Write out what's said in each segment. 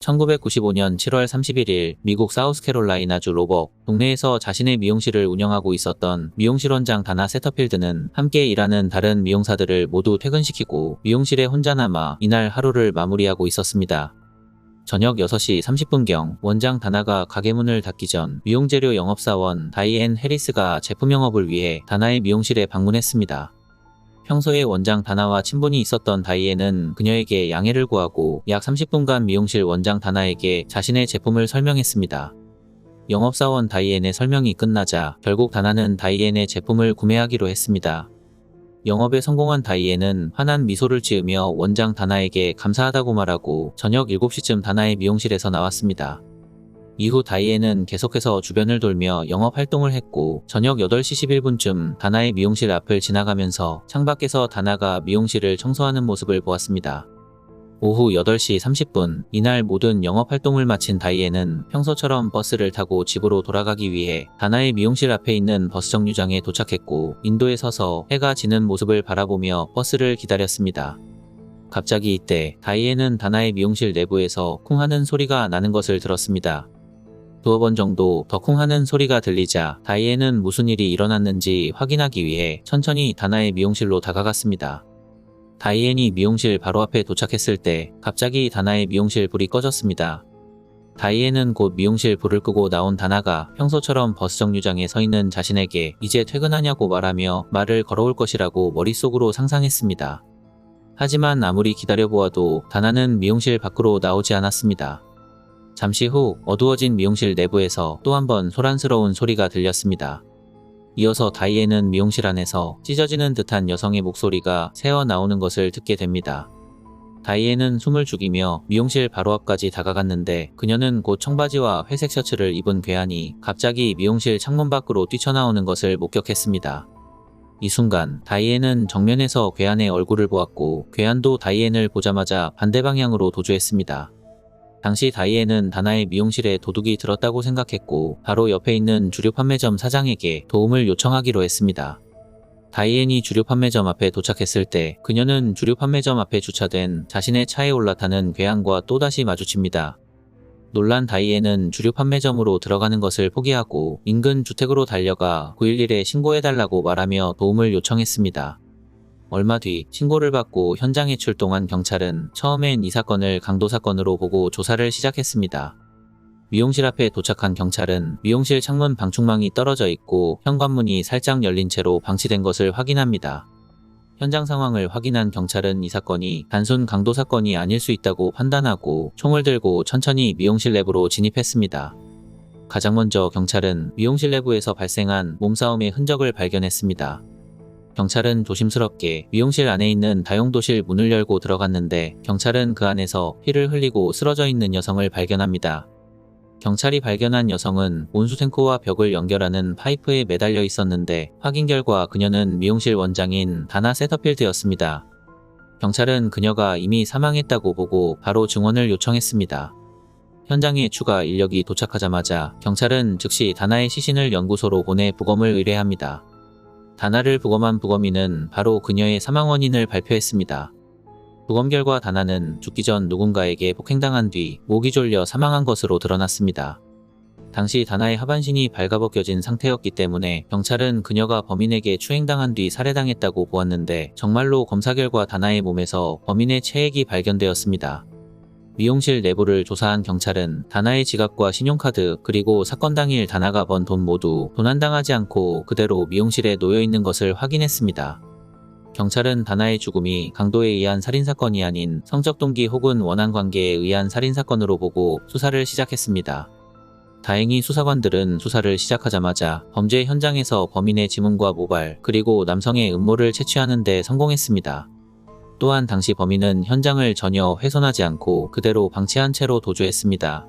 1995년 7월 31일 미국 사우스캐롤라이나주 로벅 동네에서 자신의 미용실을 운영하고 있었던 미용실 원장 다나 세터필드는 함께 일하는 다른 미용사들을 모두 퇴근시키고 미용실에 혼자 남아 이날 하루를 마무리하고 있었습니다. 저녁 6시 30분경 원장 다나가 가게 문을 닫기 전 미용재료 영업사원 다이앤 해리스가 제품 영업을 위해 다나의 미용실에 방문했습니다. 평소에 원장 다나와 친분이 있었던 다이앤은 그녀에게 양해를 구하고 약 30분간 미용실 원장 다나에게 자신의 제품을 설명했습니다. 영업사원 다이앤의 설명이 끝나자 결국 다나는 다이앤의 제품을 구매하기로 했습니다. 영업에 성공한 다이앤은 환한 미소를 지으며 원장 다나에게 감사하다고 말하고 저녁 7시쯤 다나의 미용실에서 나왔습니다. 이후 다이앤은 계속해서 주변을 돌며 영업 활동을 했고 저녁 8시 11분쯤 다나의 미용실 앞을 지나가면서 창밖에서 다나가 미용실을 청소하는 모습을 보았습니다. 오후 8시 30분 이날 모든 영업 활동을 마친 다이앤은 평소처럼 버스를 타고 집으로 돌아가기 위해 다나의 미용실 앞에 있는 버스 정류장에 도착했고 인도에 서서 해가 지는 모습을 바라보며 버스를 기다렸습니다. 갑자기 이때 다이앤은 다나의 미용실 내부에서 쿵 하는 소리가 나는 것을 들었습니다. 두어 번 정도 더 쿵 하는 소리가 들리자 다이앤은 무슨 일이 일어났는지 확인하기 위해 천천히 다나의 미용실로 다가갔습니다. 다이앤이 미용실 바로 앞에 도착했을 때 갑자기 다나의 미용실 불이 꺼졌습니다. 다이앤은 곧 미용실 불을 끄고 나온 다나가 평소처럼 버스 정류장에 서 있는 자신에게 이제 퇴근하냐고 말하며 말을 걸어올 것이라고 머릿속으로 상상했습니다. 하지만 아무리 기다려보아도 다나는 미용실 밖으로 나오지 않았습니다. 잠시 후 어두워진 미용실 내부에서 또 한 번 소란스러운 소리가 들렸습니다. 이어서 다이앤은 미용실 안에서 찢어지는 듯한 여성의 목소리가 새어 나오는 것을 듣게 됩니다. 다이앤은 숨을 죽이며 미용실 바로 앞까지 다가갔는데 그녀는 곧 청바지와 회색 셔츠를 입은 괴한이 갑자기 미용실 창문 밖으로 뛰쳐나오는 것을 목격했습니다. 이 순간 다이앤은 정면에서 괴한의 얼굴을 보았고 괴한도 다이앤을 보자마자 반대 방향으로 도주했습니다. 당시 다이앤은 다나의 미용실에 도둑이 들었다고 생각했고 바로 옆에 있는 주류 판매점 사장에게 도움을 요청하기로 했습니다. 다이앤이 주류 판매점 앞에 도착했을 때 그녀는 주류 판매점 앞에 주차된 자신의 차에 올라타는 괴한과 또다시 마주칩니다. 놀란 다이앤은 주류 판매점으로 들어가는 것을 포기하고 인근 주택으로 달려가 911에 신고해달라고 말하며 도움을 요청했습니다. 얼마 뒤 신고를 받고 현장에 출동한 경찰은 처음엔 이 사건을 강도 사건으로 보고 조사를 시작했습니다. 미용실 앞에 도착한 경찰은 미용실 창문 방충망이 떨어져 있고 현관문이 살짝 열린 채로 방치된 것을 확인합니다. 현장 상황을 확인한 경찰은 이 사건이 단순 강도 사건이 아닐 수 있다고 판단하고 총을 들고 천천히 미용실 내부로 진입했습니다. 가장 먼저 경찰은 미용실 내부에서 발생한 몸싸움의 흔적을 발견했습니다. 경찰은 조심스럽게 미용실 안에 있는 다용도실 문을 열고 들어갔는데 경찰은 그 안에서 피를 흘리고 쓰러져 있는 여성을 발견합니다. 경찰이 발견한 여성은 온수탱크와 벽을 연결하는 파이프에 매달려 있었는데 확인 결과 그녀는 미용실 원장인 다나 세터필드였습니다. 경찰은 그녀가 이미 사망했다고 보고 바로 증언을 요청했습니다. 현장에 추가 인력이 도착하자마자 경찰은 즉시 다나의 시신을 연구소로 보내 부검을 의뢰합니다. 다나를 부검한 부검인은 바로 그녀의 사망 원인을 발표했습니다. 부검 결과 다나는 죽기 전 누군가에게 폭행당한 뒤 목이 졸려 사망한 것으로 드러났습니다. 당시 다나의 하반신이 발가벗겨진 상태였기 때문에 경찰은 그녀가 범인에게 추행당한 뒤 살해당했다고 보았는데 정말로 검사 결과 다나의 몸에서 범인의 체액이 발견되었습니다. 미용실 내부를 조사한 경찰은 다나의 지갑과 신용카드 그리고 사건 당일 다나가 번 돈 모두 도난당하지 않고 그대로 미용실에 놓여있는 것을 확인했습니다. 경찰은 다나의 죽음이 강도에 의한 살인사건이 아닌 성적 동기 혹은 원한 관계에 의한 살인사건으로 보고 수사를 시작했습니다. 다행히 수사관들은 수사를 시작하자마자 범죄 현장에서 범인의 지문과 모발 그리고 남성의 음모를 채취하는 데 성공했습니다. 또한 당시 범인은 현장을 전혀 훼손하지 않고 그대로 방치한 채로 도주했습니다.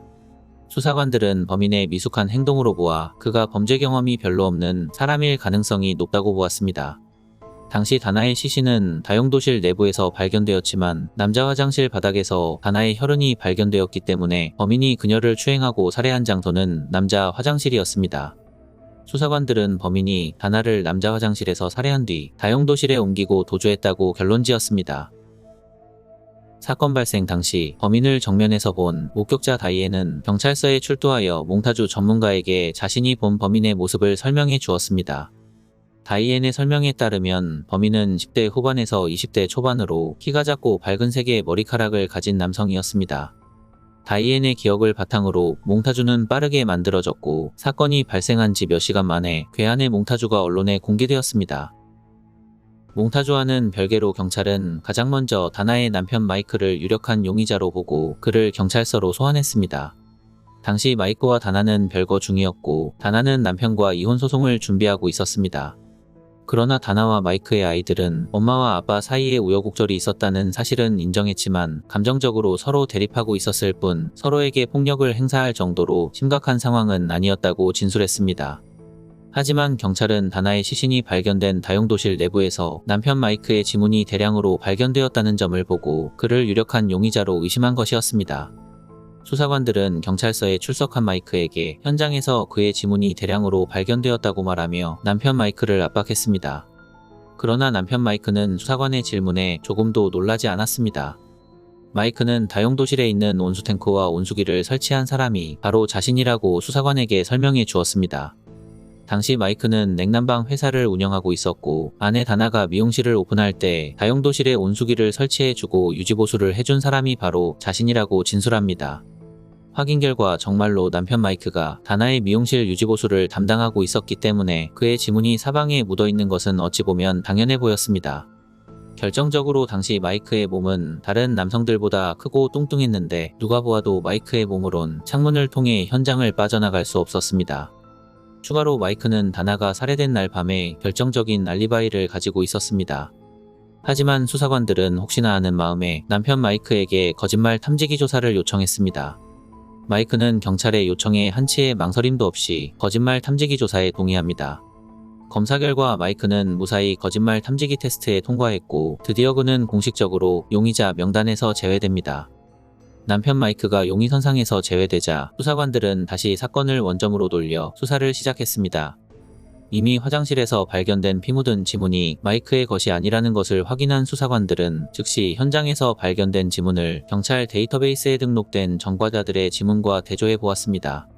수사관들은 범인의 미숙한 행동으로 보아 그가 범죄 경험이 별로 없는 사람일 가능성이 높다고 보았습니다. 당시 다나의 시신은 다용도실 내부에서 발견되었지만 남자 화장실 바닥에서 다나의 혈흔이 발견되었기 때문에 범인이 그녀를 추행하고 살해한 장소는 남자 화장실이었습니다. 수사관들은 범인이 다나를 남자 화장실에서 살해한 뒤 다용도실에 옮기고 도주했다고 결론지었습니다. 사건 발생 당시 범인을 정면에서 본 목격자 다이앤은 경찰서에 출두하여 몽타주 전문가에게 자신이 본 범인의 모습을 설명해 주었습니다. 다이앤의 설명에 따르면 범인은 10대 후반에서 20대 초반으로 키가 작고 밝은 색의 머리카락을 가진 남성이었습니다. 다이앤의 기억을 바탕으로 몽타주는 빠르게 만들어졌고 사건이 발생한 지 몇 시간 만에 괴한의 몽타주가 언론에 공개되었습니다. 몽타주와는 별개로 경찰은 가장 먼저 다나의 남편 마이크를 유력한 용의자로 보고 그를 경찰서로 소환했습니다. 당시 마이크와 다나는 별거 중이었고 다나는 남편과 이혼 소송을 준비하고 있었습니다. 그러나 다나와 마이크의 아이들은 엄마와 아빠 사이에 우여곡절이 있었다는 사실은 인정했지만 감정적으로 서로 대립하고 있었을 뿐 서로에게 폭력을 행사할 정도로 심각한 상황은 아니었다고 진술했습니다. 하지만 경찰은 다나의 시신이 발견된 다용도실 내부에서 남편 마이크의 지문이 대량으로 발견되었다는 점을 보고 그를 유력한 용의자로 의심한 것이었습니다. 수사관들은 경찰서에 출석한 마이크에게 현장에서 그의 지문이 대량으로 발견되었다고 말하며 남편 마이크를 압박했습니다. 그러나 남편 마이크는 수사관의 질문에 조금도 놀라지 않았습니다. 마이크는 다용도실에 있는 온수탱크와 온수기를 설치한 사람이 바로 자신이라고 수사관에게 설명해 주었습니다. 당시 마이크는 냉난방 회사를 운영하고 있었고 아내 다나가 미용실을 오픈할 때 다용도실에 온수기를 설치해주고 유지보수를 해준 사람이 바로 자신이라고 진술합니다. 확인 결과 정말로 남편 마이크가 다나의 미용실 유지보수를 담당하고 있었기 때문에 그의 지문이 사방에 묻어있는 것은 어찌 보면 당연해 보였습니다. 결정적으로 당시 마이크의 몸은 다른 남성들보다 크고 뚱뚱했는데 누가 보아도 마이크의 몸으론 창문을 통해 현장을 빠져나갈 수 없었습니다. 추가로 마이크는 다나가 살해된 날 밤에 결정적인 알리바이를 가지고 있었습니다. 하지만 수사관들은 혹시나 하는 마음에 남편 마이크에게 거짓말 탐지기 조사를 요청했습니다. 마이크는 경찰의 요청에 한치의 망설임도 없이 거짓말 탐지기 조사에 동의합니다. 검사 결과 마이크는 무사히 거짓말 탐지기 테스트에 통과했고 드디어 그는 공식적으로 용의자 명단에서 제외됩니다. 남편 마이크가 용의선상에서 제외되자 수사관들은 다시 사건을 원점으로 돌려 수사를 시작했습니다. 이미 화장실에서 발견된 피 묻은 지문이 마이크의 것이 아니라는 것을 확인한 수사관들은 즉시 현장에서 발견된 지문을 경찰 데이터베이스에 등록된 전과자들의 지문과 대조해 보았습니다.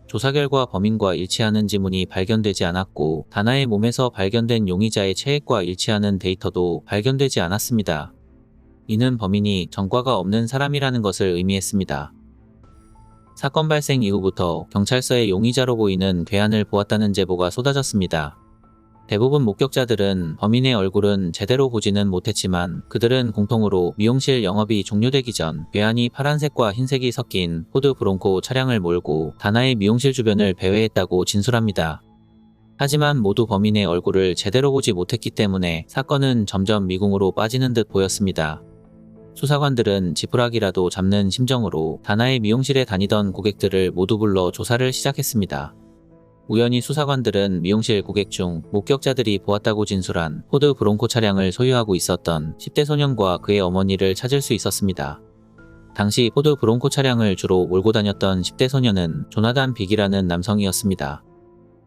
조사 결과 범인과 일치하는 지문이 발견되지 않았고 다나의 몸에서 발견된 용의자의 체액과 일치하는 데이터도 발견되지 않았습니다. 이는 범인이 전과가 없는 사람이라는 것을 의미했습니다. 사건 발생 이후부터 경찰서의 용의자로 보이는 괴한을 보았다는 제보가 쏟아졌습니다. 대부분 목격자들은 범인의 얼굴은 제대로 보지는 못했지만 그들은 공통으로 미용실 영업이 종료되기 전 괴한이 파란색과 흰색이 섞인 포드 브롱코 차량을 몰고 다나의 미용실 주변을 배회했다고 진술합니다. 하지만 모두 범인의 얼굴을 제대로 보지 못했기 때문에 사건은 점점 미궁으로 빠지는 듯 보였습니다. 수사관들은 지푸라기라도 잡는 심정으로 다나의 미용실에 다니던 고객들을 모두 불러 조사를 시작했습니다. 우연히 수사관들은 미용실 고객 중 목격자들이 보았다고 진술한 포드 브롱코 차량을 소유하고 있었던 10대 소년과 그의 어머니를 찾을 수 있었습니다. 당시 포드 브롱코 차량을 주로 몰고 다녔던 10대 소년은 조나단 빅이라는 남성이었습니다.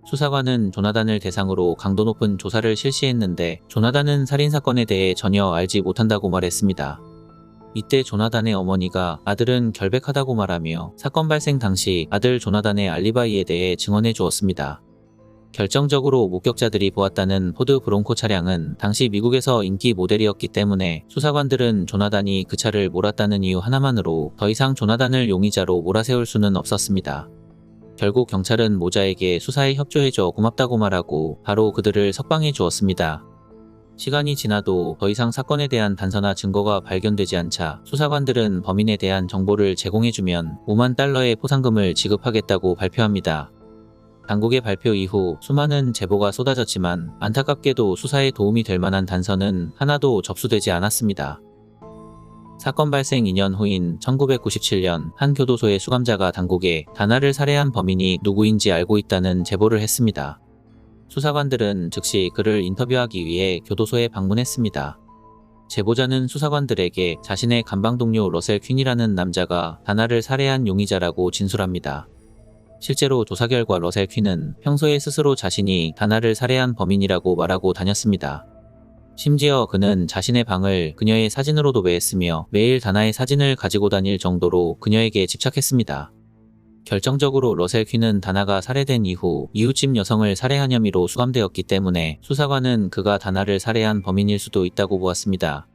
수사관은 조나단을 대상으로 강도 높은 조사를 실시했는데 조나단은 살인사건에 대해 전혀 알지 못한다고 말했습니다. 이때 조나단의 어머니가 아들은 결백하다고 말하며 사건 발생 당시 아들 조나단의 알리바이에 대해 증언해 주었습니다. 결정적으로 목격자들이 보았다는 포드 브롱코 차량은 당시 미국에서 인기 모델이었기 때문에 수사관들은 조나단이 그 차를 몰았다는 이유 하나만으로 더 이상 조나단을 용의자로 몰아세울 수는 없었습니다. 결국 경찰은 모자에게 수사에 협조해줘 고맙다고 말하고 바로 그들을 석방해 주었습니다. 시간이 지나도 더 이상 사건에 대한 단서나 증거가 발견되지 않자 수사관들은 범인에 대한 정보를 제공해주면 5만 달러의 포상금을 지급하겠다고 발표합니다. 당국의 발표 이후 수많은 제보가 쏟아졌지만 안타깝게도 수사에 도움이 될 만한 단서는 하나도 접수되지 않았습니다. 사건 발생 2년 후인 1997년 한 교도소의 수감자가 당국에 다나를 살해한 범인이 누구인지 알고 있다는 제보를 했습니다. 수사관들은 즉시 그를 인터뷰하기 위해 교도소에 방문했습니다. 제보자는 수사관들에게 자신의 감방 동료 러셀 퀸이라는 남자가 다나를 살해한 용의자라고 진술합니다. 실제로 조사 결과 러셀 퀸은 평소에 스스로 자신이 다나를 살해한 범인이라고 말하고 다녔습니다. 심지어 그는 자신의 방을 그녀의 사진으로 도배했으며 매일 다나의 사진을 가지고 다닐 정도로 그녀에게 집착했습니다. 결정적으로 러셀 퀸은 다나가 살해된 이후 이웃집 여성을 살해한 혐의로 수감되었기 때문에 수사관은 그가 다나를 살해한 범인일 수도 있다고 보았습니다.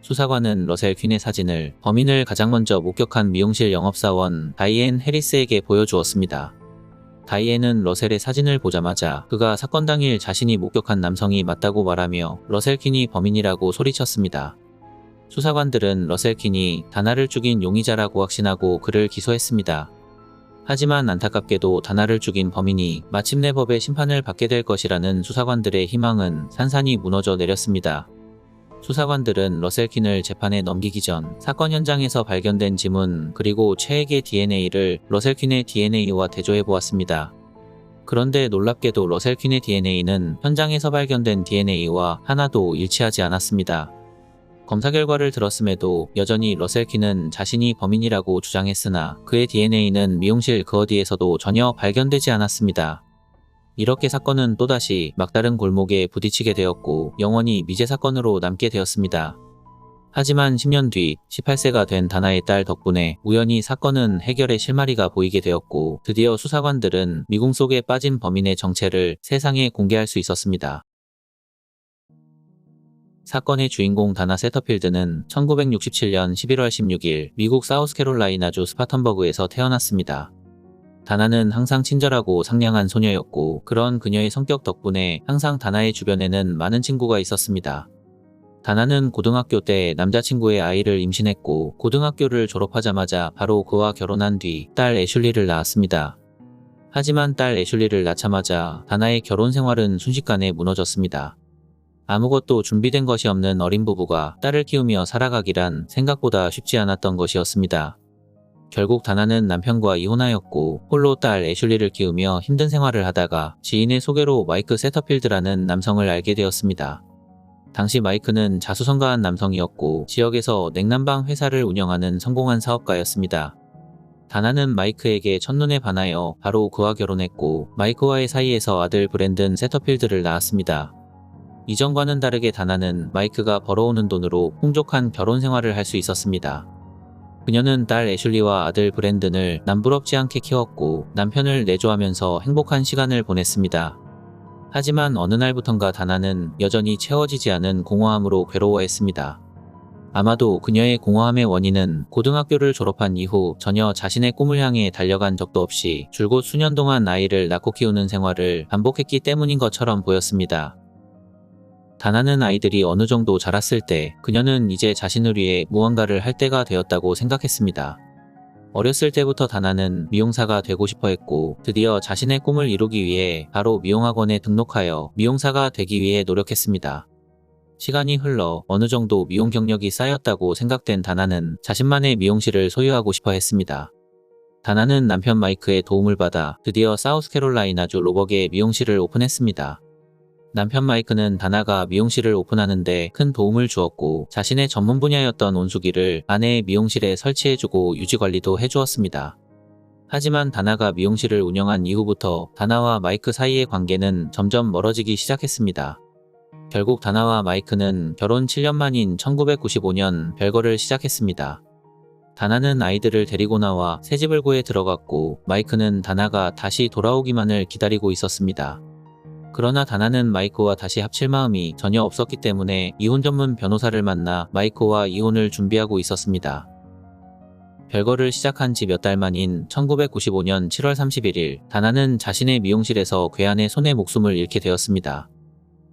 수사관은 러셀 퀸의 사진을 범인을 가장 먼저 목격한 미용실 영업사원 다이앤 해리스에게 보여주었습니다. 다이앤은 러셀의 사진을 보자마자 그가 사건 당일 자신이 목격한 남성이 맞다고 말하며 러셀 퀸이 범인이라고 소리쳤습니다. 수사관들은 러셀 퀸이 다나를 죽인 용의자라고 확신하고 그를 기소했습니다. 하지만 안타깝게도 다나를 죽인 범인이 마침내 법의 심판을 받게 될 것이라는 수사관들의 희망은 산산이 무너져 내렸습니다. 수사관들은 러셀 퀸을 재판에 넘기기 전 사건 현장에서 발견된 지문 그리고 최액의 DNA를 러셀 퀸의 DNA와 대조해 보았습니다. 그런데 놀랍게도 러셀 퀸의 DNA는 현장에서 발견된 DNA와 하나도 일치하지 않았습니다. 검사 결과를 들었음에도 여전히 러셀 퀸은 자신이 범인이라고 주장했으나 그의 DNA는 미용실 그 어디에서도 전혀 발견되지 않았습니다. 이렇게 사건은 또다시 막다른 골목에 부딪히게 되었고 영원히 미제 사건으로 남게 되었습니다. 하지만 10년 뒤 18세가 된 다나의 딸 덕분에 우연히 사건은 해결의 실마리가 보이게 되었고 드디어 수사관들은 미궁 속에 빠진 범인의 정체를 세상에 공개할 수 있었습니다. 사건의 주인공 다나 세터필드는 1967년 11월 16일 미국 사우스캐롤라이나주 스파턴버그에서 태어났습니다. 다나는 항상 친절하고 상냥한 소녀였고 그런 그녀의 성격 덕분에 항상 다나의 주변에는 많은 친구가 있었습니다. 다나는 고등학교 때 남자친구의 아이를 임신했고 고등학교를 졸업하자마자 바로 그와 결혼한 뒤 딸 애슐리를 낳았습니다. 하지만 딸 애슐리를 낳자마자 다나의 결혼 생활은 순식간에 무너졌습니다. 아무것도 준비된 것이 없는 어린 부부가 딸을 키우며 살아가기란 생각보다 쉽지 않았던 것이었습니다. 결국 다나는 남편과 이혼하였고 홀로 딸 애슐리를 키우며 힘든 생활을 하다가 지인의 소개로 마이크 세터필드라는 남성을 알게 되었습니다. 당시 마이크는 자수성가한 남성이었고 지역에서 냉난방 회사를 운영하는 성공한 사업가였습니다. 다나는 마이크에게 첫눈에 반하여 바로 그와 결혼했고 마이크와의 사이에서 아들 브랜든 세터필드를 낳았습니다. 이전과는 다르게 다나는 마이크가 벌어오는 돈으로 풍족한 결혼 생활을 할 수 있었습니다. 그녀는 딸 애슐리와 아들 브랜든을 남부럽지 않게 키웠고 남편을 내조하면서 행복한 시간을 보냈습니다. 하지만 어느 날부턴가 다나는 여전히 채워지지 않은 공허함으로 괴로워했습니다. 아마도 그녀의 공허함의 원인은 고등학교를 졸업한 이후 전혀 자신의 꿈을 향해 달려간 적도 없이 줄곧 수년 동안 아이를 낳고 키우는 생활을 반복했기 때문인 것처럼 보였습니다. 다나는 아이들이 어느 정도 자랐을 때 그녀는 이제 자신을 위해 무언가를 할 때가 되었다고 생각했습니다. 어렸을 때부터 다나는 미용사가 되고 싶어 했고 드디어 자신의 꿈을 이루기 위해 바로 미용학원에 등록하여 미용사가 되기 위해 노력했습니다. 시간이 흘러 어느 정도 미용 경력이 쌓였다고 생각된 다나는 자신만의 미용실을 소유하고 싶어 했습니다. 다나는 남편 마이크의 도움을 받아 드디어 사우스캐롤라이나주 로벅에 미용실을 오픈했습니다. 남편 마이크는 다나가 미용실을 오픈하는데 큰 도움을 주었고 자신의 전문 분야였던 온수기를 아내의 미용실에 설치해주고 유지관리도 해주었습니다. 하지만 다나가 미용실을 운영한 이후부터 다나와 마이크 사이의 관계는 점점 멀어지기 시작했습니다. 결국 다나와 마이크는 결혼 7년 만인 1995년 별거를 시작했습니다. 다나는 아이들을 데리고 나와 새집을 구해 들어갔고 마이크는 다나가 다시 돌아오기만을 기다리고 있었습니다. 그러나 다나는 마이크와 다시 합칠 마음이 전혀 없었기 때문에 이혼 전문 변호사를 만나 마이크와 이혼을 준비하고 있었습니다. 별거를 시작한 지 몇 달 만인 1995년 7월 31일 다나는 자신의 미용실에서 괴한의 손에 목숨을 잃게 되었습니다.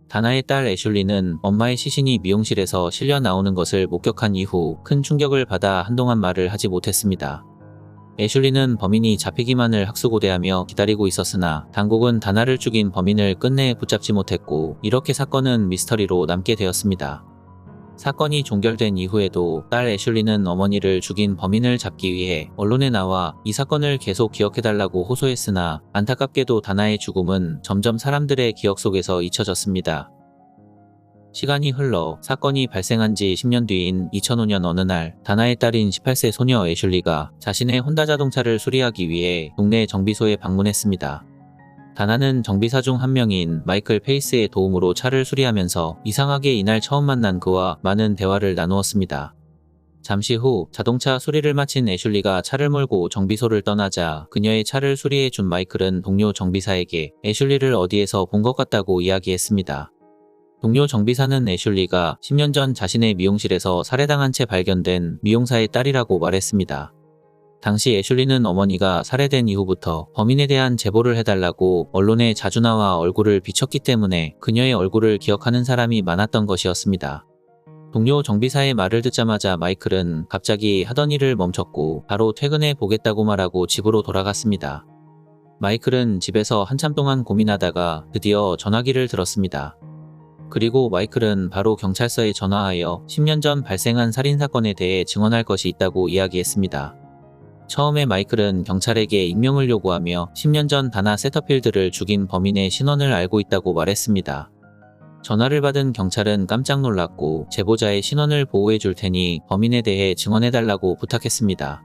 다나의 딸 애슐리는 엄마의 시신이 미용실에서 실려 나오는 것을 목격한 이후 큰 충격을 받아 한동안 말을 하지 못했습니다. 애슐리는 범인이 잡히기만을 학수고대하며 기다리고 있었으나 당국은 다나를 죽인 범인을 끝내 붙잡지 못했고 이렇게 사건은 미스터리로 남게 되었습니다. 사건이 종결된 이후에도 딸 애슐리는 어머니를 죽인 범인을 잡기 위해 언론에 나와 이 사건을 계속 기억해달라고 호소했으나 안타깝게도 다나의 죽음은 점점 사람들의 기억 속에서 잊혀졌습니다. 시간이 흘러 사건이 발생한 지 10년 뒤인 2005년 어느 날 다나의 딸인 18세 소녀 애슐리가 자신의 혼다 자동차를 수리하기 위해 동네 정비소에 방문했습니다. 다나는 정비사 중 한 명인 마이클 페이스의 도움으로 차를 수리하면서 이상하게 이날 처음 만난 그와 많은 대화를 나누었습니다. 잠시 후 자동차 수리를 마친 애슐리가 차를 몰고 정비소를 떠나자 그녀의 차를 수리해 준 마이클은 동료 정비사에게 애슐리를 어디에서 본 것 같다고 이야기했습니다. 동료 정비사는 애슐리가 10년 전 자신의 미용실에서 살해당한 채 발견된 미용사의 딸이라고 말했습니다. 당시 애슐리는 어머니가 살해된 이후부터 범인에 대한 제보를 해달라고 언론에 자주 나와 얼굴을 비췄기 때문에 그녀의 얼굴을 기억하는 사람이 많았던 것이었습니다. 동료 정비사의 말을 듣자마자 마이클은 갑자기 하던 일을 멈췄고 바로 퇴근해 보겠다고 말하고 집으로 돌아갔습니다. 마이클은 집에서 한참 동안 고민하다가 드디어 전화기를 들었습니다. 그리고 마이클은 바로 경찰서에 전화하여 10년 전 발생한 살인사건에 대해 증언할 것이 있다고 이야기했습니다. 처음에 마이클은 경찰에게 익명을 요구하며 10년 전 다나 세터필드를 죽인 범인의 신원을 알고 있다고 말했습니다. 전화를 받은 경찰은 깜짝 놀랐고 제보자의 신원을 보호해 줄 테니 범인에 대해 증언해달라고 부탁했습니다.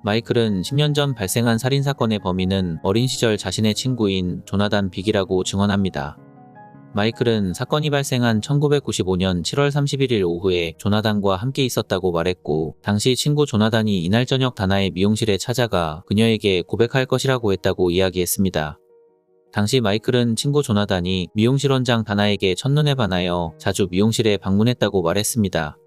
마이클은 10년 전 발생한 살인사건의 범인은 어린 시절 자신의 친구인 조나단 빅이라고 증언합니다. 마이클은 사건이 발생한 1995년 7월 31일 오후에 조나단과 함께 있었다고 말했고 당시 친구 조나단이 이날 저녁 다나의 미용실에 찾아가 그녀에게 고백할 것이라고 했다고 이야기했습니다. 당시 마이클은 친구 조나단이 미용실 원장 다나에게 첫눈에 반하여 자주 미용실에 방문했다고 말했습니다.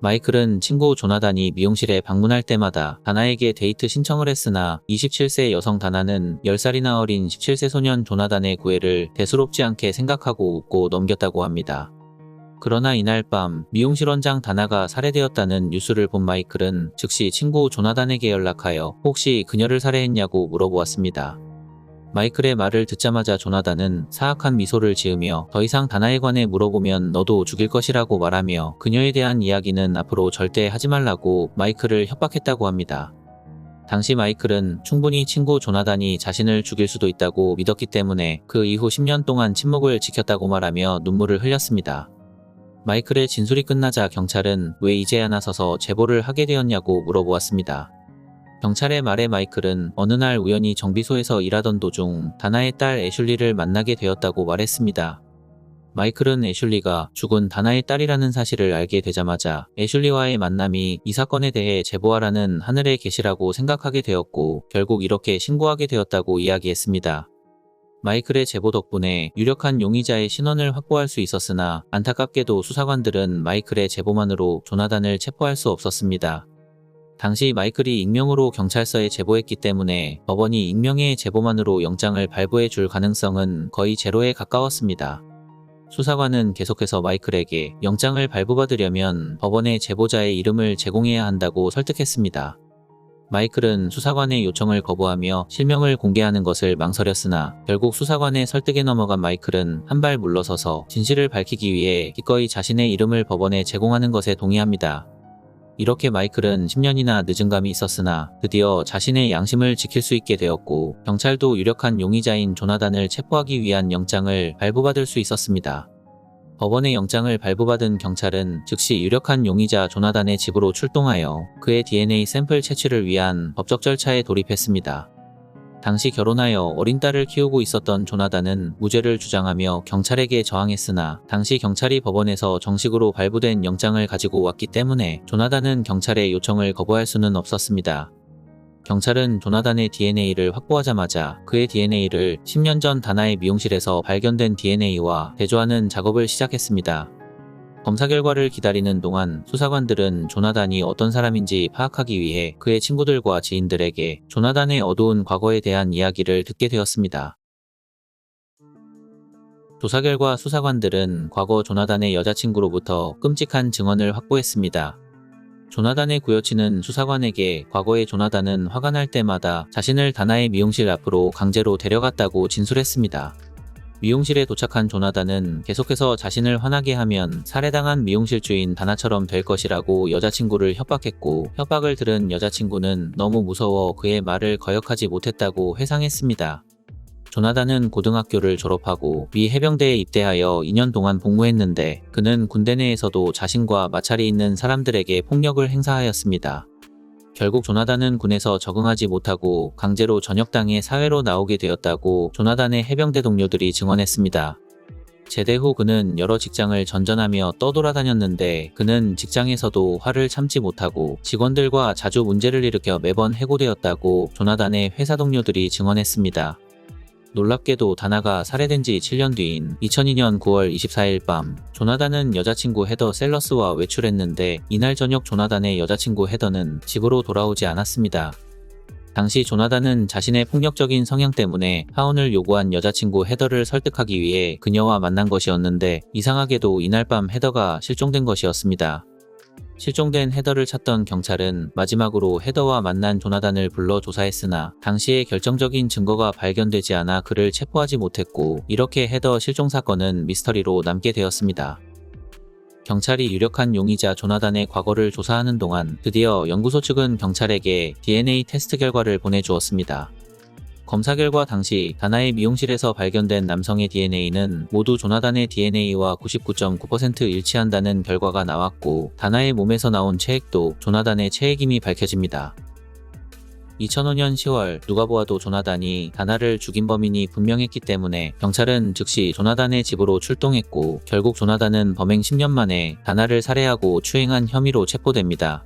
마이클은 친구 조나단이 미용실에 방문할 때마다 다나에게 데이트 신청을 했으나 27세 여성 다나는 10살이나 어린 17세 소년 조나단의 구애를 대수롭지 않게 생각하고 웃고 넘겼다고 합니다. 그러나 이날 밤 미용실 원장 다나가 살해되었다는 뉴스를 본 마이클은 즉시 친구 조나단에게 연락하여 혹시 그녀를 살해했냐고 물어보았습니다. 마이클의 말을 듣자마자 조나단은 사악한 미소를 지으며 더 이상 다나에 관해 물어보면 너도 죽일 것이라고 말하며 그녀에 대한 이야기는 앞으로 절대 하지 말라고 마이클을 협박했다고 합니다. 당시 마이클은 충분히 친구 조나단이 자신을 죽일 수도 있다고 믿었기 때문에 그 이후 10년 동안 침묵을 지켰다고 말하며 눈물을 흘렸습니다. 마이클의 진술이 끝나자 경찰은 왜 이제야 나서서 제보를 하게 되었냐고 물어보았습니다. 경찰의 말에 마이클은 어느 날 우연히 정비소에서 일하던 도중 다나의 딸 애슐리를 만나게 되었다고 말했습니다. 마이클은 애슐리가 죽은 다나의 딸이라는 사실을 알게 되자마자 애슐리와의 만남이 이 사건에 대해 제보하라는 하늘의 계시라고 생각하게 되었고 결국 이렇게 신고하게 되었다고 이야기했습니다. 마이클의 제보 덕분에 유력한 용의자의 신원을 확보할 수 있었으나 안타깝게도 수사관들은 마이클의 제보만으로 조나단을 체포할 수 없었습니다. 당시 마이클이 익명으로 경찰서에 제보했기 때문에 법원이 익명의 제보만으로 영장을 발부해 줄 가능성은 거의 제로에 가까웠습니다. 수사관은 계속해서 마이클에게 영장을 발부받으려면 법원에 제보자의 이름을 제공해야 한다고 설득했습니다. 마이클은 수사관의 요청을 거부하며 실명을 공개하는 것을 망설였으나 결국 수사관의 설득에 넘어간 마이클은 한 발 물러서서 진실을 밝히기 위해 기꺼이 자신의 이름을 법원에 제공하는 것에 동의합니다. 이렇게 마이클은 10년이나 늦은 감이 있었으나 드디어 자신의 양심을 지킬 수 있게 되었고 경찰도 유력한 용의자인 조나단을 체포하기 위한 영장을 발부받을 수 있었습니다. 법원의 영장을 발부받은 경찰은 즉시 유력한 용의자 조나단의 집으로 출동하여 그의 DNA 샘플 채취를 위한 법적 절차에 돌입했습니다. 당시 결혼하여 어린 딸을 키우고 있었던 조나단은 무죄를 주장하며 경찰에게 저항했으나 당시 경찰이 법원에서 정식으로 발부된 영장을 가지고 왔기 때문에 조나단은 경찰의 요청을 거부할 수는 없었습니다. 경찰은 조나단의 DNA를 확보하자마자 그의 DNA를 10년 전 다나의 미용실에서 발견된 DNA와 대조하는 작업을 시작했습니다. 검사 결과를 기다리는 동안 수사관들은 조나단이 어떤 사람인지 파악하기 위해 그의 친구들과 지인들에게 조나단의 어두운 과거에 대한 이야기를 듣게 되었습니다. 조사 결과 수사관들은 과거 조나단의 여자친구로부터 끔찍한 증언을 확보했습니다. 조나단의 구여친은 수사관에게 과거에 조나단은 화가 날 때마다 자신을 다나의 미용실 앞으로 강제로 데려갔다고 진술했습니다. 미용실에 도착한 조나단은 계속해서 자신을 화나게 하면 살해당한 미용실 주인 다나처럼 될 것이라고 여자친구를 협박했고 협박을 들은 여자친구는 너무 무서워 그의 말을 거역하지 못했다고 회상했습니다. 조나단은 고등학교를 졸업하고 미 해병대에 입대하여 2년 동안 복무했는데 그는 군대 내에서도 자신과 마찰이 있는 사람들에게 폭력을 행사하였습니다. 결국 조나단은 군에서 적응하지 못하고 강제로 전역당해 사회로 나오게 되었다고 조나단의 해병대 동료들이 증언했습니다. 제대 후 그는 여러 직장을 전전하며 떠돌아다녔는데 그는 직장에서도 화를 참지 못하고 직원들과 자주 문제를 일으켜 매번 해고되었다고 조나단의 회사 동료들이 증언했습니다. 놀랍게도 다나가 살해된 지 7년 뒤인 2002년 9월 24일 밤 조나단은 여자친구 헤더 셀러스와 외출했는데 이날 저녁 조나단의 여자친구 헤더는 집으로 돌아오지 않았습니다. 당시 조나단은 자신의 폭력적인 성향 때문에 하원을 요구한 여자친구 헤더를 설득하기 위해 그녀와 만난 것이었는데 이상하게도 이날 밤 헤더가 실종된 것이었습니다. 실종된 헤더를 찾던 경찰은 마지막으로 헤더와 만난 조나단을 불러 조사했으나 당시에 결정적인 증거가 발견되지 않아 그를 체포하지 못했고 이렇게 헤더 실종 사건은 미스터리로 남게 되었습니다. 경찰이 유력한 용의자 조나단의 과거를 조사하는 동안 드디어 연구소 측은 경찰에게 DNA 테스트 결과를 보내주었습니다. 검사 결과 당시 다나의 미용실에서 발견된 남성의 DNA는 모두 조나단의 DNA와 99.9% 일치한다는 결과가 나왔고 다나의 몸에서 나온 체액도 조나단의 체액임이 밝혀집니다. 2005년 10월 누가 보아도 조나단이 다나를 죽인 범인이 분명했기 때문에 경찰은 즉시 조나단의 집으로 출동했고 결국 조나단은 범행 10년 만에 다나를 살해하고 추행한 혐의로 체포됩니다.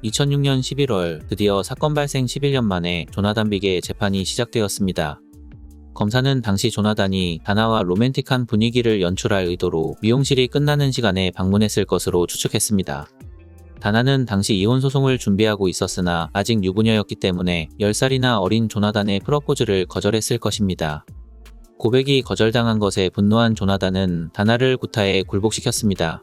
2006년 11월 드디어 사건 발생 11년 만에 조나단 빅의 재판이 시작되었습니다. 검사는 당시 조나단이 다나와 로맨틱한 분위기를 연출할 의도로 미용실이 끝나는 시간에 방문했을 것으로 추측했습니다. 다나는 당시 이혼 소송을 준비하고 있었으나 아직 유부녀였기 때문에 10살이나 어린 조나단의 프러포즈를 거절했을 것입니다. 고백이 거절당한 것에 분노한 조나단은 다나를 구타해 굴복시켰습니다.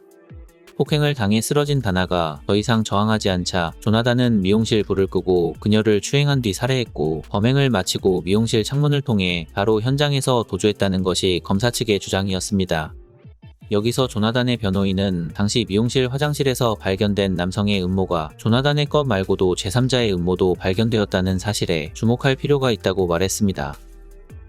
폭행을 당해 쓰러진 다나가 더 이상 저항하지 않자 조나단은 미용실 불을 끄고 그녀를 추행한 뒤 살해했고 범행을 마치고 미용실 창문을 통해 바로 현장에서 도주했다는 것이 검사 측의 주장이었습니다. 여기서 조나단의 변호인은 당시 미용실 화장실에서 발견된 남성의 음모가 조나단의 것 말고도 제3자의 음모도 발견되었다는 사실에 주목할 필요가 있다고 말했습니다.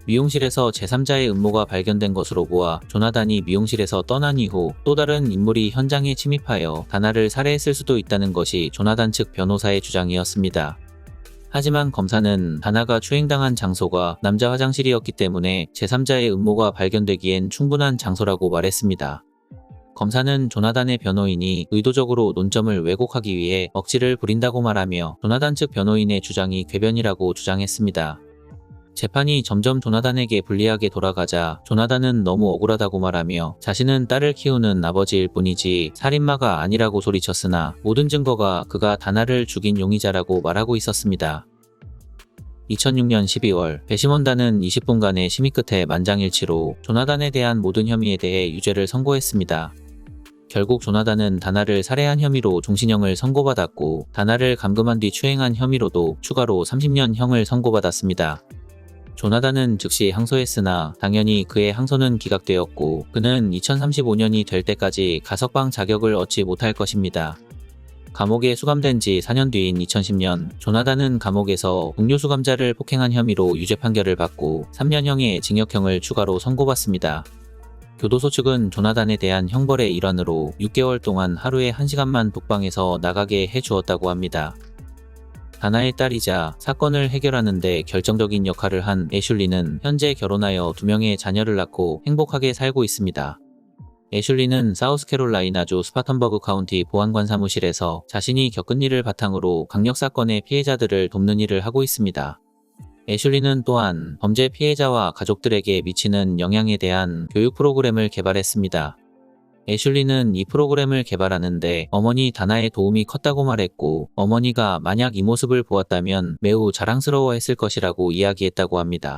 미용실에서 제3자의 음모가 발견된 것으로 보아 조나단이 미용실에서 떠난 이후 또 다른 인물이 현장에 침입하여 다나를 살해했을 수도 있다는 것이 조나단 측 변호사의 주장이었습니다. 하지만 검사는 다나가 추행당한 장소가 남자 화장실이었기 때문에 제3자의 음모가 발견되기엔 충분한 장소라고 말했습니다. 검사는 조나단의 변호인이 의도적으로 논점을 왜곡하기 위해 억지를 부린다고 말하며 조나단 측 변호인의 주장이 궤변이라고 주장했습니다. 재판이 점점 조나단에게 불리하게 돌아가자 조나단은 너무 억울하다고 말하며 자신은 딸을 키우는 아버지일 뿐이지 살인마가 아니라고 소리쳤으나 모든 증거가 그가 다나를 죽인 용의자라고 말하고 있었습니다. 2006년 12월 배심원단은 20분간의 심의 끝에 만장일치로 조나단에 대한 모든 혐의에 대해 유죄를 선고했습니다. 결국 조나단은 다나를 살해한 혐의로 종신형을 선고받았고 다나를 감금한 뒤 추행한 혐의로도 추가로 30년 형을 선고받았습니다. 조나단은 즉시 항소했으나 당연히 그의 항소는 기각되었고 그는 2035년이 될 때까지 가석방 자격을 얻지 못할 것입니다. 감옥에 수감된 지 4년 뒤인 2010년 조나단은 감옥에서 동료 수감자를 폭행한 혐의로 유죄 판결을 받고 3년형의 징역형을 추가로 선고받습니다. 교도소 측은 조나단에 대한 형벌의 일환으로 6개월 동안 하루에 1시간만 독방에서 나가게 해주었다고 합니다. 다나의 딸이자 사건을 해결하는 데 결정적인 역할을 한 애슐리는 현재 결혼하여 2명의 자녀를 낳고 행복하게 살고 있습니다. 애슐리는 사우스캐롤라이나주 스파턴버그 카운티 보안관 사무실에서 자신이 겪은 일을 바탕으로 강력사건의 피해자들을 돕는 일을 하고 있습니다. 애슐리는 또한 범죄 피해자와 가족들에게 미치는 영향에 대한 교육 프로그램을 개발했습니다. 애슐리는 이 프로그램을 개발하는데 어머니 다나의 도움이 컸다고 말했고 어머니가 만약 이 모습을 보았다면 매우 자랑스러워했을 것이라고 이야기했다고 합니다.